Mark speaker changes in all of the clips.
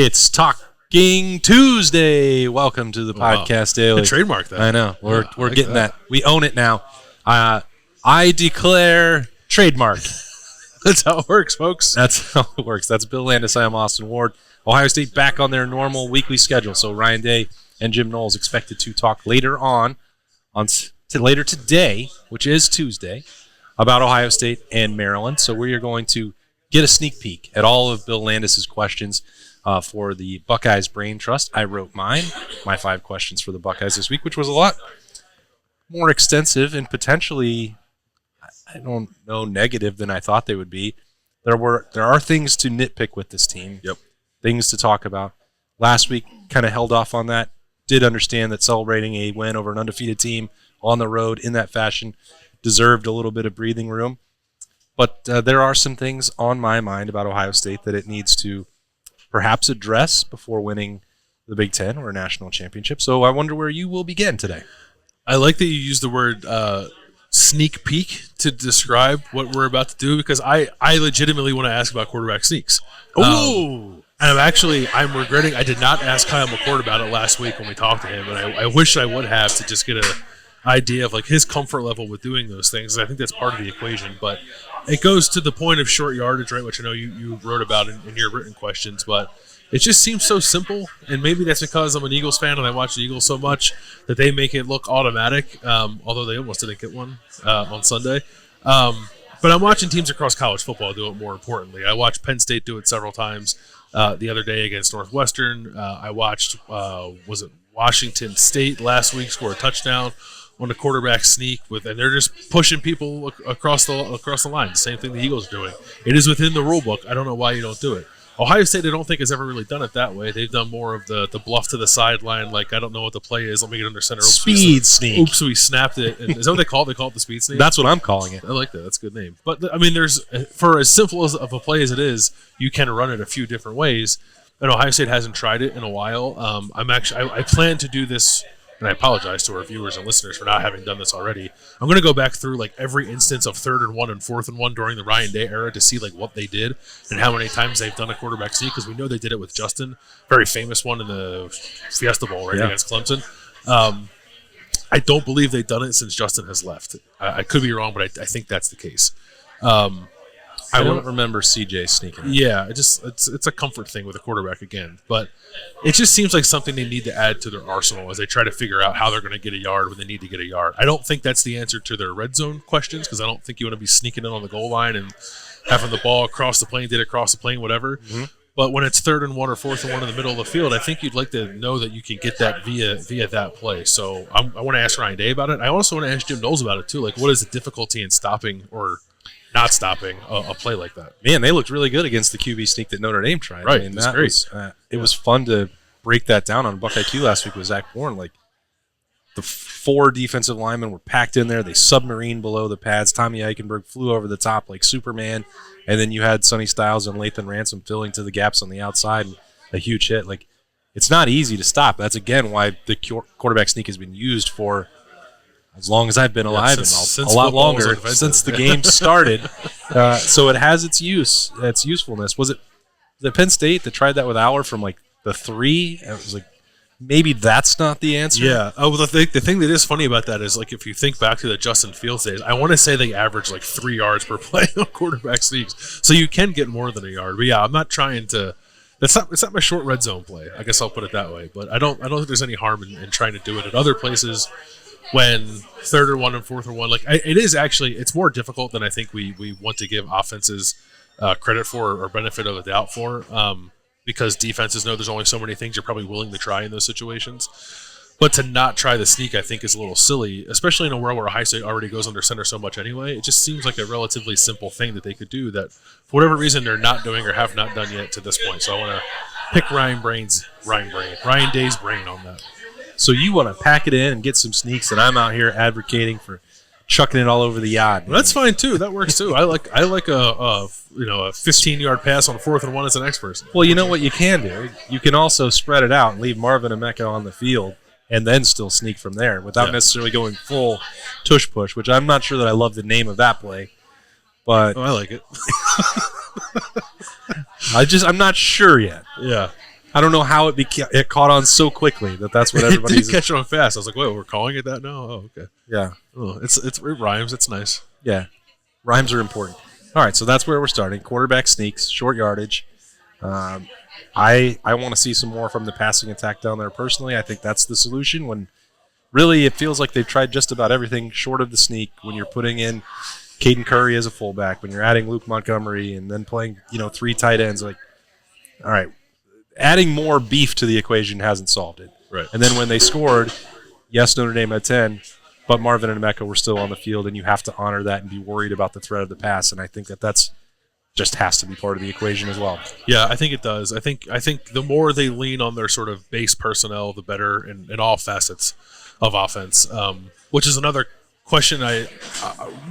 Speaker 1: It's Talking Tuesday. Welcome to the podcast daily.
Speaker 2: Trademark that.
Speaker 1: I know. We're getting that. We own it now. I declare trademark.
Speaker 2: That's how it works, folks.
Speaker 1: That's how it works. That's Bill Landis. I am Austin Ward. Ohio State back on their normal weekly schedule. So Ryan Day and Jim Knowles expected to talk later later today, which is Tuesday, about Ohio State and Maryland. So we are going to get a sneak peek at all of Bill Landis' questions for the Buckeyes Brain Trust. I wrote my 5 questions for the Buckeyes this week, which was a lot more extensive and potentially, I don't know, negative than I thought they would be. There are things to nitpick with this team.
Speaker 2: Yep.
Speaker 1: Things to talk about. Last week, kind of held off on that. Did understand that celebrating a win over an undefeated team on the road in that fashion deserved a little bit of breathing room. But there are some things on my mind about Ohio State that it needs to perhaps address before winning the Big Ten or a national championship. So I wonder where you will begin today.
Speaker 2: I like that you use the word sneak peek to describe what we're about to do, because I legitimately want to ask about quarterback sneaks.
Speaker 1: Ooh!
Speaker 2: And I'm regretting I did not ask Kyle McCord about it last week when we talked to him, and I wish I would have, to just get an idea of like his comfort level with doing those things. I think that's part of the equation, but it goes to the point of short yardage, right, which I know you wrote about in your written questions, but it just seems so simple, and maybe that's because I'm an Eagles fan and I watch the Eagles so much that they make it look automatic, although they almost didn't get one on Sunday. But I'm watching teams across college football do it more importantly. I watched Penn State do it several times the other day against Northwestern. I watched, was it Washington State last week, score a touchdown on a quarterback sneak and they're just pushing people across the line. The same thing the Eagles are doing. It is within the rule book. I don't know why you don't do it. Ohio State, I don't think, has ever really done it that way. They've done more of the bluff to the sideline, like, I don't know what the play is, let me get under center.
Speaker 1: Speed sneak.
Speaker 2: Oops, we snapped it. And is that what they call it? They call it the speed sneak?
Speaker 1: That's what I'm calling it.
Speaker 2: I like that. That's a good name. But, I mean, for as simple of a play as it is, you can run it a few different ways. And Ohio State hasn't tried it in a while. I plan to do this, and I apologize to our viewers and listeners for not having done this already. I'm going to go back through like every instance of 3rd and 1 and 4th and 1 during the Ryan Day era to see like what they did and how many times they've done a quarterback sneak, because we know they did it with Justin, very famous one in the Fiesta Bowl against Clemson. I don't believe they've done it since Justin has left. I could be wrong, but I think that's the case.
Speaker 1: I don't remember CJ sneaking.
Speaker 2: Yeah, it's a comfort thing with a quarterback again, but it just seems like something they need to add to their arsenal as they try to figure out how they're going to get a yard when they need to get a yard. I don't think that's the answer to their red zone questions, because I don't think you want to be sneaking in on the goal line and having the ball across the plane, whatever. Mm-hmm. But when it's 3rd and 1 or 4th and 1 in the middle of the field, I think you'd like to know that you can get that via that play. So I want to ask Ryan Day about it. I also want to ask Jim Knowles about it too. Like, what is the difficulty in stopping or not stopping a play like that?
Speaker 1: Man, they looked really good against the QB sneak that Notre Dame tried.
Speaker 2: Right,
Speaker 1: I mean,
Speaker 2: that great.
Speaker 1: It was fun to break that down on Buckeye Q last week with Zach Bourne. Like, the 4 defensive linemen were packed in there. They submarined below the pads. Tommy Eichenberg flew over the top like Superman. And then you had Sonny Styles and Lathan Ransom filling to the gaps on the outside, and a huge hit. Like, it's not easy to stop. That's, again, why the quarterback sneak has been used for as long as I've been alive,
Speaker 2: since
Speaker 1: a lot longer, since the game started. So it has its usefulness. Was it the Penn State that tried that with Aller from like the 3? It was like, maybe that's not the answer.
Speaker 2: Yeah. Oh, well, the thing that is funny about that is, like, if you think back to the Justin Fields days, I want to say they average like 3 yards per play on quarterback sneaks, so you can get more than a yard. But yeah, I'm not trying to. It's not my short red zone play. I guess I'll put it that way. But I don't think there's any harm in trying to do it at other places. When 3rd or 1 and 4th or 1, like, it is actually, it's more difficult than I think we want to give offenses credit for or benefit of the doubt for, because defenses know there's only so many things you're probably willing to try in those situations. But to not try the sneak, I think, is a little silly, especially in a world where Ohio State already goes under center so much anyway. It just seems like a relatively simple thing that they could do that, for whatever reason, they're not doing or have not done yet to this point. So I want to pick Ryan Day's brain on that.
Speaker 1: So you want to pack it in and get some sneaks, and I'm out here advocating for chucking it all over the yard.
Speaker 2: Well, that's fine too. That works too. I like a 15-yard pass on 4th and 1 as an next person.
Speaker 1: Well, you know what you can do? You can also spread it out and leave Marvin and Mecca on the field, and then still sneak from there without necessarily going full tush push, which I'm not sure that I love the name of that play. But
Speaker 2: I like it.
Speaker 1: I'm not sure yet.
Speaker 2: Yeah.
Speaker 1: I don't know how it caught on so quickly that's what everybody's.
Speaker 2: It did catch on fast. I was like, wait, we're calling it that now? Oh, okay.
Speaker 1: Yeah.
Speaker 2: Oh, it rhymes. It's nice.
Speaker 1: Yeah. Rhymes are important. All right, so that's where we're starting. Quarterback sneaks, short yardage. I want to see some more from the passing attack down there personally. I think that's the solution when really it feels like they've tried just about everything short of the sneak when you're putting in Caden Curry as a fullback, when you're adding Luke Montgomery and then playing, 3 tight ends. Like, all right, adding more beef to the equation hasn't solved it.
Speaker 2: Right.
Speaker 1: And then when they scored, yes, Notre Dame had 10, but Marvin and Emeka were still on the field, and you have to honor that and be worried about the threat of the pass. And I think that's just has to be part of the equation as well.
Speaker 2: Yeah, I think it does. I think the more they lean on their sort of base personnel, the better in all facets of offense. Which is another question.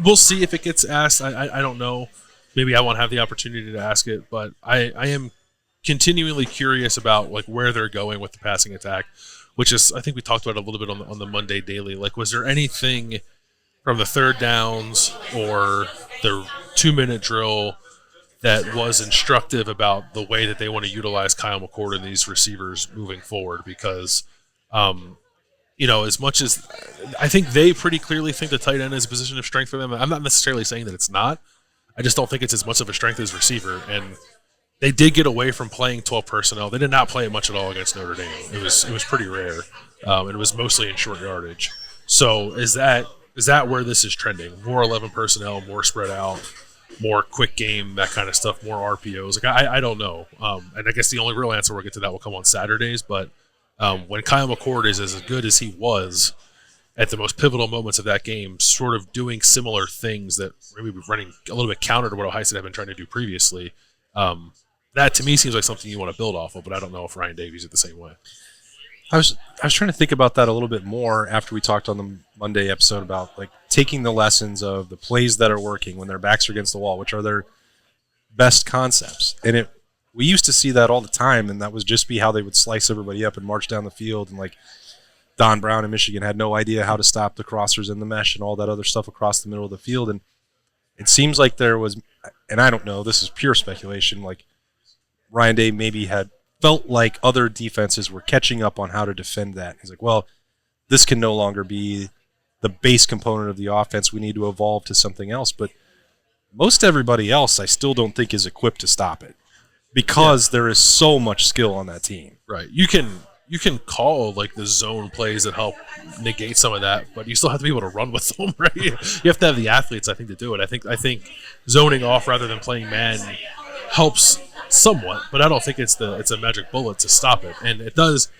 Speaker 2: We'll see if it gets asked. I don't know. Maybe I won't have the opportunity to ask it, but I am continually curious about like where they're going with the passing attack, which is I think we talked about it a little bit on the Monday Daily. Like, was there anything from the third downs or the 2-minute drill that was instructive about the way that they want to utilize Kyle McCord and these receivers moving forward? Because, as much as I think they pretty clearly think the tight end is a position of strength for them, I'm not necessarily saying that it's not. I just don't think it's as much of a strength as receiver. And they did get away from playing 12 personnel. They did not play it much at all against Notre Dame. It was pretty rare. It was mostly in short yardage. So is that where this is trending? More 11 personnel, more spread out, more quick game, that kind of stuff, more RPOs. Like I don't know. And I guess the only real answer we'll get to that will come on Saturdays. But when Kyle McCord is as good as he was at the most pivotal moments of that game, sort of doing similar things that maybe running a little bit counter to what Ohio State had been trying to do previously, that to me seems like something you want to build off of, but I don't know if Ryan Davies it the same way.
Speaker 1: I was trying to think about that a little bit more after we talked on the Monday episode about like taking the lessons of the plays that are working when their backs are against the wall, which are their best concepts. And we used to see that all the time, and that was just be how they would slice everybody up and march down the field. And like Don Brown in Michigan had no idea how to stop the crossers in the mesh and all that other stuff across the middle of the field. And it seems like there was, and I don't know, this is pure speculation, like Ryan Day maybe had felt like other defenses were catching up on how to defend that. He's like, well, this can no longer be the base component of the offense. We need to evolve to something else. But most everybody else I still don't think is equipped to stop it because there is so much skill on that team.
Speaker 2: Right. You can call like the zone plays that help negate some of that, but you still have to be able to run with them, right? You have to have the athletes, I think, to do it. I think zoning off rather than playing man helps somewhat, but I don't think it's a magic bullet to stop it. And it does.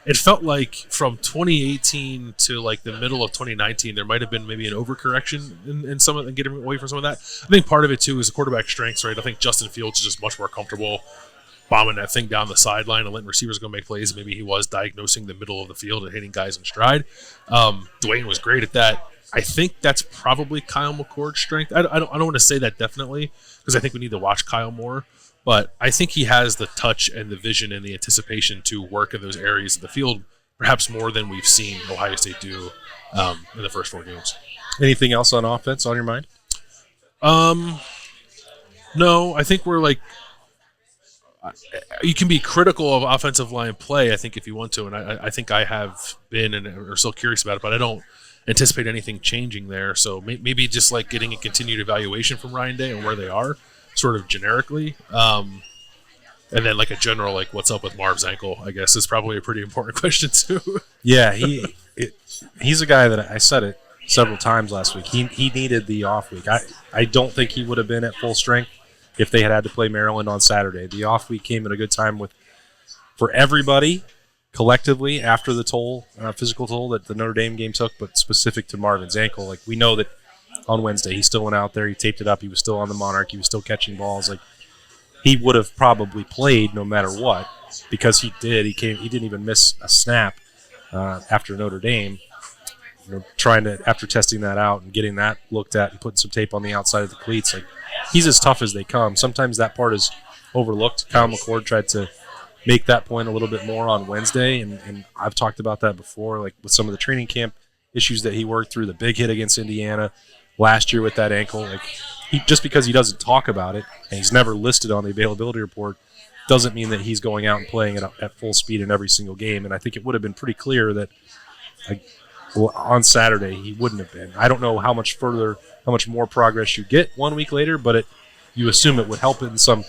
Speaker 2: It felt like from 2018 to like the middle of 2019, there might have been maybe an overcorrection in some of and getting away from some of that. I think part of it too is the quarterback strengths, right? I think Justin Fields is just much more comfortable bombing that thing down the sideline and letting receivers go make plays. Maybe he was diagnosing the middle of the field and hitting guys in stride. Dwayne was great at that. I think that's probably Kyle McCord's strength. I don't want to say that definitely because I think we need to watch Kyle more. But I think he has the touch and the vision and the anticipation to work in those areas of the field, perhaps more than we've seen Ohio State do in the first 4 games.
Speaker 1: Anything else on offense on your mind?
Speaker 2: No, I think we're like you can be critical of offensive line play, I think, if you want to, and I think I have been and are still curious about it, but I don't anticipate anything changing there. So maybe just like getting a continued evaluation from Ryan Day and where they are, sort of generically. And then like a general, like what's up with Marv's ankle, I guess, is probably a pretty important question too.
Speaker 1: Yeah, he's a guy that I said it several times last week. He needed the off week. I don't think he would have been at full strength if they had to play Maryland on Saturday. The off week came at a good time for everybody collectively after the physical toll that the Notre Dame game took, but specific to Marvin's ankle. Like we know that on Wednesday he still went out there, he taped it up, he was still on the Monarch, he was still catching balls. Like he would have probably played no matter what because he did. He didn't even miss a snap after Notre Dame. After testing that out and getting that looked at and putting some tape on the outside of the cleats, like he's as tough as they come. Sometimes that part is overlooked. Kyle McCord tried to make that point a little bit more on Wednesday, and I've talked about that before, like with some of the training camp issues that he worked through, the big hit against Indiana last year with that ankle. Like just because he doesn't talk about it and he's never listed on the availability report doesn't mean that he's going out and playing at full speed in every single game. And I think it would have been pretty clear that on Saturday he wouldn't have been. I don't know how much more progress you get 1 week later, but you assume it would help in some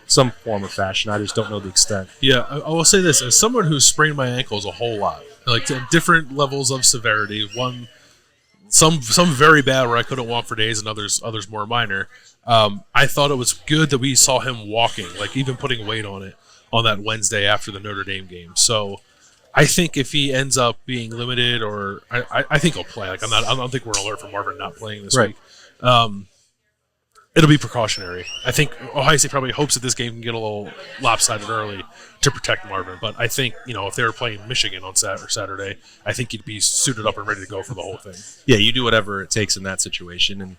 Speaker 1: form or fashion. I just don't know the extent.
Speaker 2: Yeah, I will say this. As someone who's sprained my ankles a whole lot, like to different levels of severity, some very bad where I couldn't walk for days and others more minor, I thought it was good that we saw him walking, like even putting weight on it on that Wednesday after the Notre Dame game. So I think if he ends up being limited, or I think he'll play. Like I don't think we're alert for Marvin not playing this week. It'll be precautionary. I think Ohio State probably hopes that this game can get a little lopsided early to protect Marvin. But I think, if they were playing Michigan on Saturday, I think he'd be suited up and ready to go for the whole thing.
Speaker 1: Yeah, you do whatever it takes in that situation. And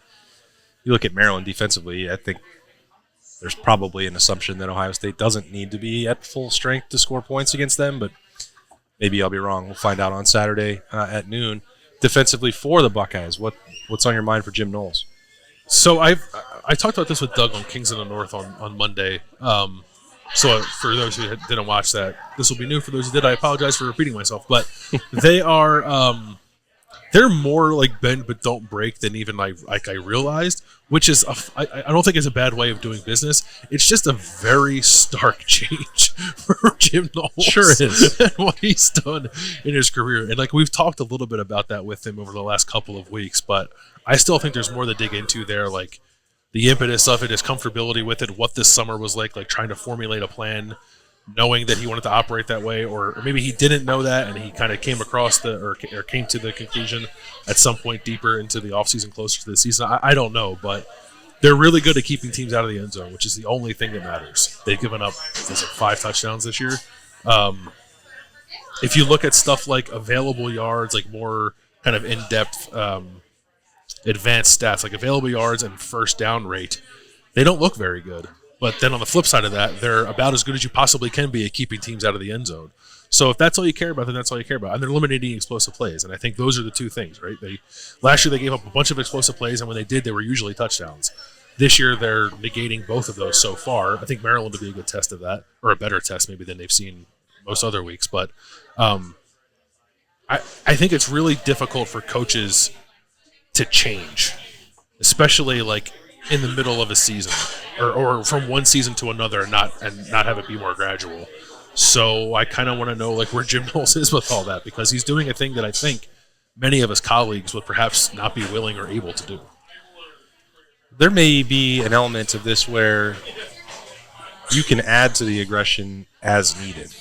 Speaker 1: you look at Maryland defensively, I think there's probably an assumption that Ohio State doesn't need to be at full strength to score points against them. But maybe I'll be wrong. We'll find out on Saturday at noon. Defensively for the Buckeyes, what's on your mind for Jim Knowles?
Speaker 2: So I talked about this with Doug on Kings of the North on Monday. So for those who didn't watch that, this will be new. For those who did, I apologize for repeating myself. But they are they're more like bend but don't break than even I realized, which is I don't think is a bad way of doing business. It's just a very stark change for Jim Knowles.
Speaker 1: Sure is.
Speaker 2: And what he's done in his career. And we've talked a little bit about that with him over the last couple of weeks, but I still think there's more to dig into there, like the impetus of it, his comfortability with it, what this summer was like trying to formulate a plan, knowing that he wanted to operate that way, or maybe he didn't know that and he kind of came across or came to the conclusion at some point deeper into the offseason, closer to the season. I don't know, but they're really good at keeping teams out of the end zone, which is the only thing that matters. They've given up 5 touchdowns this year. If you look at stuff like available yards, like more kind of in-depth advanced stats, like available yards and first down rate, they don't look very good. But then on the flip side of that, they're about as good as you possibly can be at keeping teams out of the end zone. So if that's all you care about, then that's all you care about. And they're eliminating explosive plays. And I think those are the two things, right? Last year they gave up a bunch of explosive plays, and when they did, they were usually touchdowns. This year they're negating both of those so far. I think Maryland will be a good test of that, or a better test maybe than they've seen most other weeks. But I think it's really difficult for coaches to change, especially in the middle of a season, or from one season to another, and not have it be more gradual. So I kind of want to know where Jim Knowles is with all that, because he's doing a thing that I think many of his colleagues would perhaps not be willing or able to do.
Speaker 1: There may be an element of this where you can add to the aggression as needed.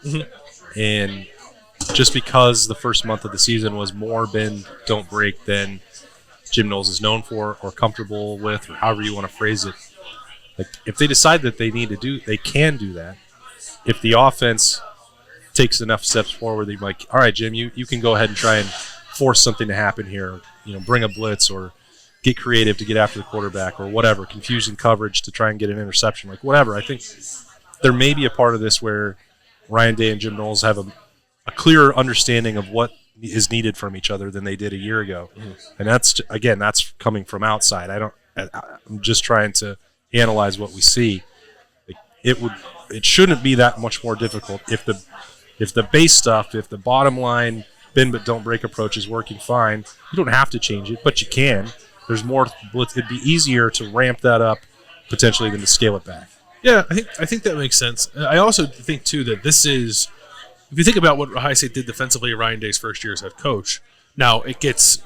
Speaker 1: Mm-hmm. And just because the first month of the season was more bend, don't break than Jim Knowles is known for or comfortable with, or however you want to phrase it. If they decide that they need to they can do that. If the offense takes enough steps forward, they're like, all right, Jim, you can go ahead and try and force something to happen here. Bring a blitz or get creative to get after the quarterback or whatever, confusing coverage to try and get an interception, whatever. I think there may be a part of this where Ryan Day and Jim Knowles have a clearer understanding of what is needed from each other than they did a year ago. And that's coming from outside. I'm just trying to analyze what we see. It shouldn't be that much more difficult if the base stuff, if the bottom line bend but don't break approach is working fine. You don't have to change it, but you can. There's more. It'd be easier to ramp that up potentially than to scale it back.
Speaker 2: Yeah, I think that makes sense. I also think too that this is, if you think about what Ohio State did defensively Ryan Day's first year as head coach, now it gets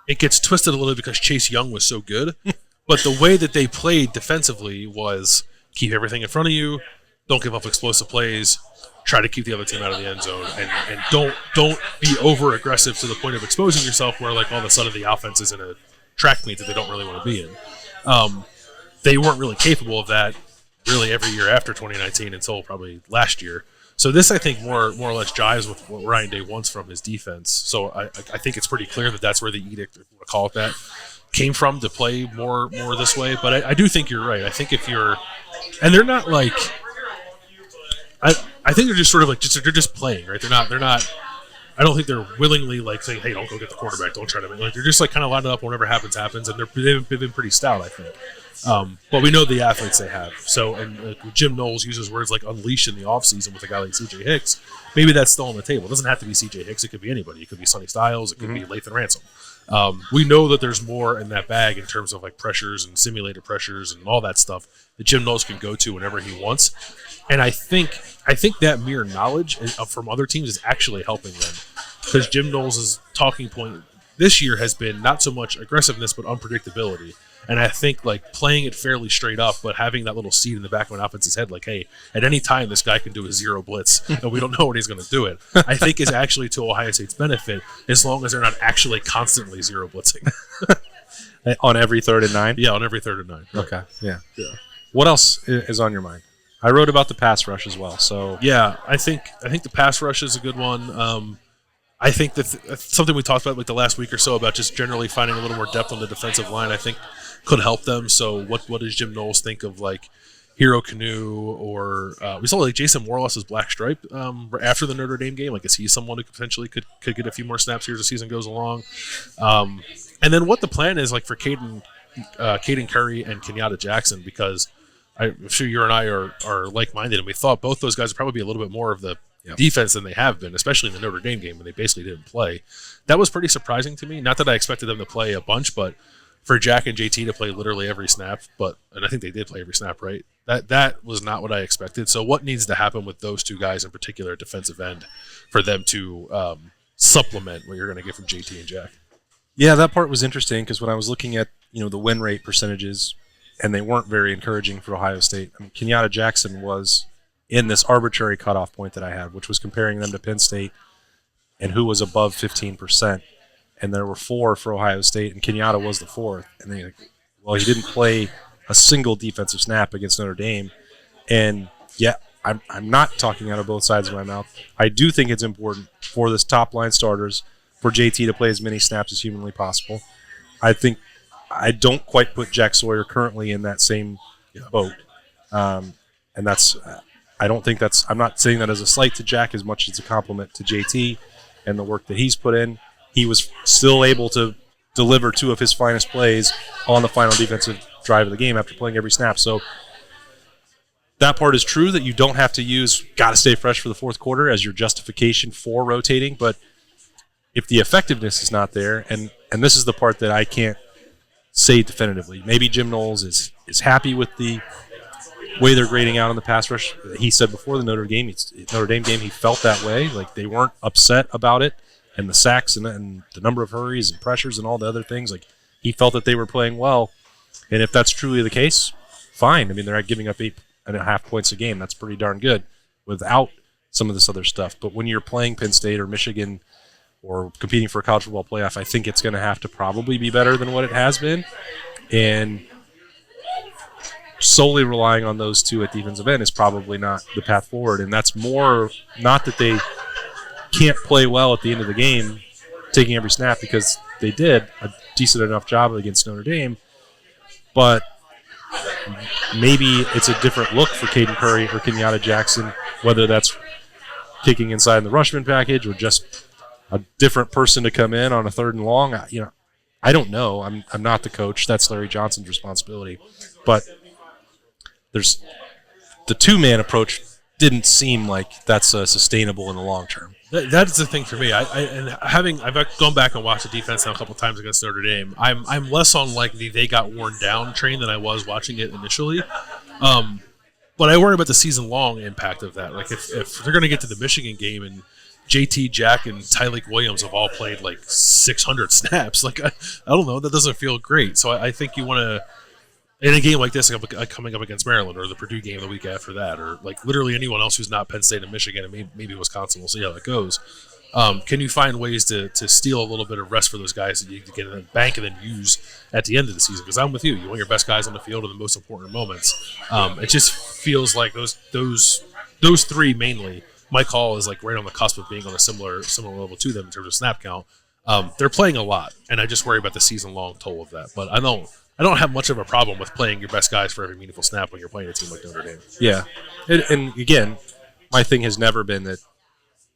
Speaker 2: twisted a little bit because Chase Young was so good, but the way that they played defensively was keep everything in front of you, don't give up explosive plays, try to keep the other team out of the end zone, and don't be over aggressive to the point of exposing yourself where all of a sudden the offense is in a track meet that they don't really want to be in. They weren't really capable of that really every year after 2019 until probably last year. So this, I think, more or less jives with what Ryan Day wants from his defense. So I think it's pretty clear that that's where the edict, if you want to call it that, came from, to play more this way. But I do think you're right. I think if you're, and they're not I think they're just sort of they're just playing, right? They're not I don't think they're willingly like saying, "Hey, don't go get the quarterback. Don't try to." Like they're just like kind of lining up whatever happens, and they've been pretty stout, I think. But we know the athletes they have. So, and Jim Knowles uses words like unleash in the offseason with a guy like C.J. Hicks. Maybe that's still on the table. It doesn't have to be C.J. Hicks. It could be anybody. It could be Sonny Styles. It could be Lathan Ransom. We know that there's more in that bag in terms of like pressures and simulated pressures and all that stuff that Jim Knowles can go to whenever he wants. And I think that mere knowledge from other teams is actually helping them, because Jim Knowles' talking point this year has been not so much aggressiveness but unpredictability. And I think like playing it fairly straight up, but having that little seed in the back of an offense's head, like, hey, at any time this guy can do a zero blitz, and we don't know when he's going to do it, I think is actually to Ohio State's benefit, as long as they're not actually constantly zero blitzing.
Speaker 1: On every 3rd and 9?
Speaker 2: Yeah, on every 3rd and 9. Right.
Speaker 1: Okay, yeah. What else is on your mind? I wrote about the pass rush as well. So
Speaker 2: yeah, I think the pass rush is a good one. I think that something we talked about like the last week or so about just generally finding a little more depth on the defensive line, I think could help them. So what does Jim Knowles think of like Hero Canoe, or we saw like Jason Morlos's black stripe after the Notre Dame game? Like, is he someone who potentially could get a few more snaps here as the season goes along? And then what the plan is like for Caden Curry and Kenyatta Jackson, because I'm sure you and I are like-minded, and we thought both those guys would probably be a little bit more of the defense than they have been, especially in the Notre Dame game when they basically didn't play. That was pretty surprising to me. Not that I expected them to play a bunch, but for Jack and JT to play literally every snap, and I think they did play every snap, right? That was not what I expected. So what needs to happen with those two guys in particular at defensive end for them to supplement what you're going to get from JT and Jack?
Speaker 1: Yeah, that part was interesting, because when I was looking at the win rate percentages, and they weren't very encouraging for Ohio State. I mean, Kenyatta Jackson was in this arbitrary cutoff point that I had, which was comparing them to Penn State and who was above 15%. And there were 4 for Ohio State, and Kenyatta was the 4th. And they he didn't play a single defensive snap against Notre Dame. And yeah, I'm not talking out of both sides of my mouth. I do think it's important for this top line starters for JT to play as many snaps as humanly possible. I don't quite put Jack Sawyer currently in that same boat. And that's I don't think that's – I'm not saying that as a slight to Jack as much as a compliment to JT and the work that he's put in. He was still able to deliver 2 of his finest plays on the final defensive drive of the game after playing every snap. So that part is true, that you don't have to use got to stay fresh for the fourth quarter as your justification for rotating. But if the effectiveness is not there, and this is the part that I can't say definitively, maybe Jim Knowles is happy with the way they're grading out on the pass rush. He said before the Notre Dame game, he felt that way. Like, they weren't upset about it, and the sacks and the number of hurries and pressures and all the other things. Like, he felt that they were playing well. And if that's truly the case, fine. I mean, they're giving up 8.5 points a game. That's pretty darn good without some of this other stuff. But when you're playing Penn State or Michigan or competing for a college football playoff, I think it's going to have to probably be better than what it has been. And solely relying on those 2 at defensive end is probably not the path forward. And that's more not that they can't play well at the end of the game, taking every snap, because they did a decent enough job against Notre Dame. But maybe it's a different look for Caden Curry or Kenyatta Jackson, whether that's kicking inside in the Rushman package or just a different person to come in on a 3rd and long. I don't know. I'm not the coach. That's Larry Johnson's responsibility. But there's the 2-man approach didn't seem like that's sustainable in the long term.
Speaker 2: That's the thing for me. I've gone back and watched the defense now a couple times against Notre Dame. I'm less on like the they got worn down train than I was watching it initially. But I worry about the season long impact of that. Like if they're going to get to the Michigan game and JT, Jack, and Tyleik Williams have all played like 600 snaps, like I don't know, that doesn't feel great. So I think you want to, in a game like this, coming up against Maryland, or the Purdue game the week after that, or like literally anyone else who's not Penn State and Michigan, and maybe Wisconsin, we'll see how that goes. Can you find ways to steal a little bit of rest for those guys that you can get in the bank and then use at the end of the season? Because I'm with you. You want your best guys on the field in the most important moments. It just feels like those 3 mainly. Mike Hall is like right on the cusp of being on a similar level to them in terms of snap count. They're playing a lot, and I just worry about the season-long toll of that. But I don't have much of a problem with playing your best guys for every meaningful snap when you're playing a team like Notre Dame.
Speaker 1: Yeah. And again, my thing has never been that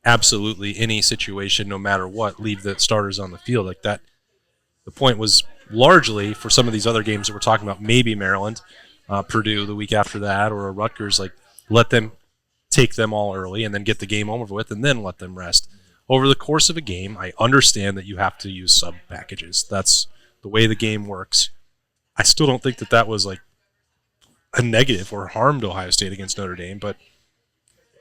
Speaker 1: absolutely any situation, no matter what, leave the starters on the field like that. The point was largely for some of these other games that we're talking about, maybe Maryland, Purdue the week after that, or Rutgers, like let them take them all early and then get the game over with and then let them rest. Over the course of a game, I understand that you have to use sub packages. That's the way the game works. I still don't think that was like a negative or harm to Ohio State against Notre Dame, but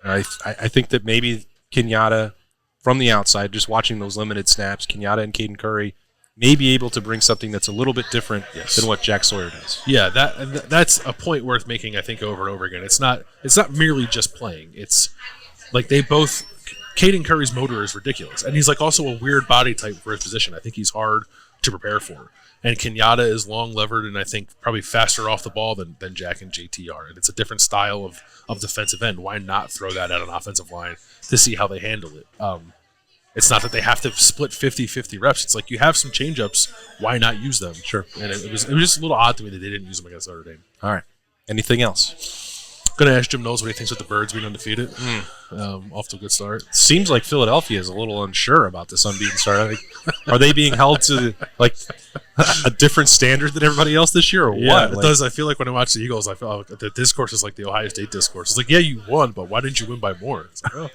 Speaker 1: I think that maybe Kenyatta, from the outside, just watching those limited snaps, Kenyatta and Caden Curry may be able to bring something that's a little bit different than what Jack Sawyer does.
Speaker 2: Yeah, that's a point worth making, I think, over and over again. It's not merely just playing. It's like they both – Caden Curry's motor is ridiculous, and he's like also a weird body type for his position. I think he's hard to prepare for. And Kenyatta is long-levered and I think probably faster off the ball than Jack and JT are. And it's a different style of defensive end. Why not throw that at an offensive line to see how they handle it? It's not that they have to split 50-50 reps. It's like you have some change-ups. Why not use them?
Speaker 1: Sure.
Speaker 2: And it was just a little odd to me that they didn't use them against Notre Dame.
Speaker 1: All right. Anything else?
Speaker 2: Going to ask Jim Knowles what he thinks of the Birds being undefeated. Off to a good start.
Speaker 1: Seems like Philadelphia is a little unsure about this unbeaten start. Are they being held to like a different standard than everybody else this year, or what?
Speaker 2: It does. I feel like when I watch the Eagles, I feel like the discourse is like the Ohio State discourse. It's like, yeah, you won, but why didn't you win by more? It's like, oh.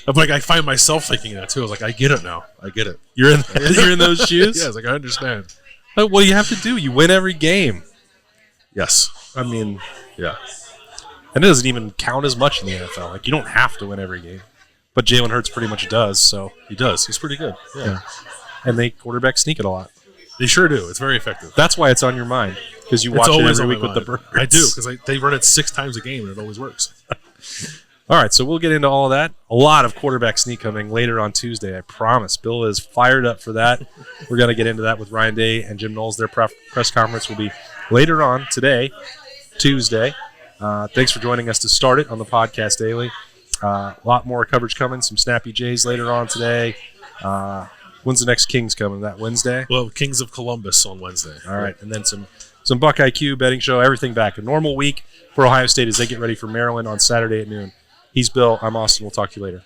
Speaker 2: I'm like, I find myself thinking that too. I was like, I get it now. I get it.
Speaker 1: You're in those shoes.
Speaker 2: Yeah, it's like I understand.
Speaker 1: But what do you have to do? You win every game.
Speaker 2: Yes.
Speaker 1: I mean,
Speaker 2: yeah.
Speaker 1: And it doesn't even count as much in the NFL. Like, you don't have to win every game. But Jalen Hurts pretty much does, so.
Speaker 2: He does. He's pretty good. Yeah.
Speaker 1: And they quarterback sneak it a lot.
Speaker 2: They sure do. It's very effective.
Speaker 1: That's why it's on your mind, because you watch it every week with the Birds.
Speaker 2: I do, because they run it 6 times a game, and it always works.
Speaker 1: All right, so we'll get into all of that. A lot of quarterback sneak coming later on Tuesday, I promise. Bill is fired up for that. We're going to get into that with Ryan Day and Jim Knowles. Their press conference will be later on today, Tuesday. Thanks for joining us to start it on the podcast daily. A lot more coverage coming. Some Snappy Jays later on today. When's the next Kings coming? That Wednesday?
Speaker 2: Well, Kings of Columbus on Wednesday.
Speaker 1: All right, and then some Buckeye Q betting show. Everything back. A normal week for Ohio State as they get ready for Maryland on Saturday at noon. He's Bill. I'm Austin. We'll talk to you later.